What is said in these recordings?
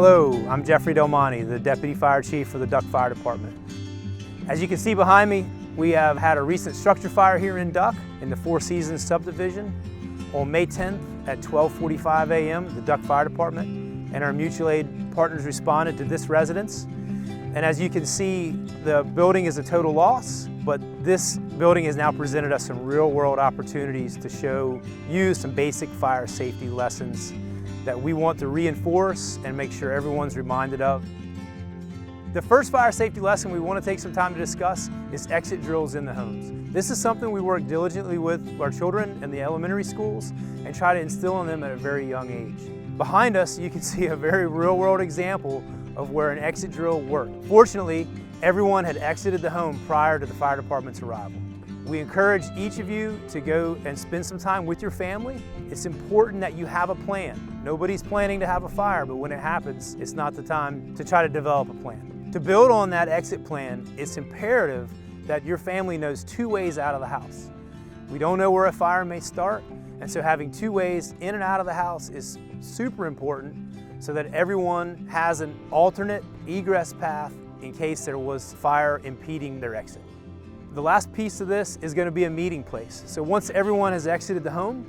Hello, I'm Jeffrey Del Monte, the Deputy Fire Chief for the Duck Fire Department. As you can see behind me, we have had a recent structure fire here in Duck in the Four Seasons subdivision. On May 10th at 12:45 a.m., the Duck Fire Department and our mutual aid partners responded to this residence. And as you can see, the building is a total loss, but this building has now presented us some real-world opportunities to show you some basic fire safety lessons that we want to reinforce and make sure everyone's reminded of. The first fire safety lesson we want to take some time to discuss is exit drills in the homes. This is something we work diligently with our children in the elementary schools and try to instill in them at a very young age. Behind us, you can see a very real-world example of where an exit drill worked. Fortunately, everyone had exited the home prior to the fire department's arrival. We encourage each of you to go and spend some time with your family. It's important that you have a plan. Nobody's planning to have a fire, but when it happens, it's not the time to try to develop a plan. To build on that exit plan, it's imperative that your family knows two ways out of the house. We don't know where a fire may start, and so having two ways in and out of the house is super important so that everyone has an alternate egress path in case there was fire impeding their exit. The last piece of this is going to be a meeting place. So once everyone has exited the home,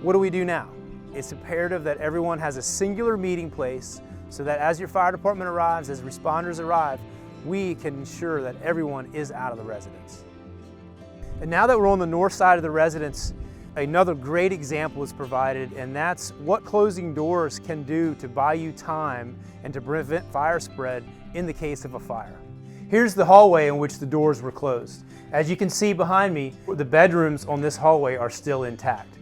what do we do now? It's imperative that everyone has a singular meeting place so that as your fire department arrives, as responders arrive, we can ensure that everyone is out of the residence. And now that we're on the north side of the residence, another great example is provided, and that's what closing doors can do to buy you time and to prevent fire spread in the case of a fire. Here's the hallway in which the doors were closed. As you can see behind me, the bedrooms on this hallway are still intact.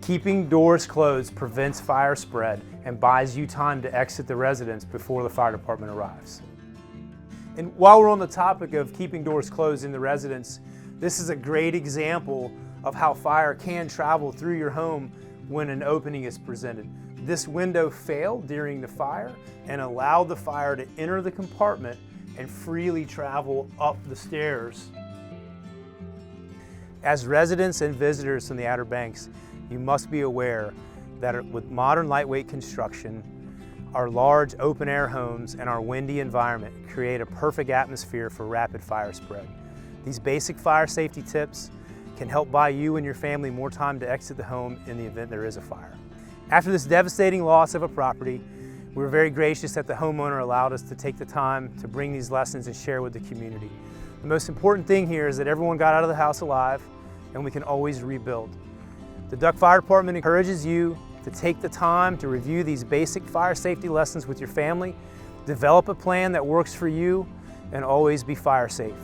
Keeping doors closed prevents fire spread and buys you time to exit the residence before the fire department arrives. And while we're on the topic of keeping doors closed in the residence, this is a great example of how fire can travel through your home when an opening is presented. This window failed during the fire and allowed the fire to enter the compartment and freely travel up the stairs. As residents and visitors from the Outer Banks, you must be aware that with modern lightweight construction, our large open-air homes and our windy environment create a perfect atmosphere for rapid fire spread. These basic fire safety tips can help buy you and your family more time to exit the home in the event there is a fire. After this devastating loss of a property, we were very gracious that the homeowner allowed us to take the time to bring these lessons and share with the community. The most important thing here is that everyone got out of the house alive and we can always rebuild. The Duck Fire Department encourages you to take the time to review these basic fire safety lessons with your family, develop a plan that works for you, and always be fire safe.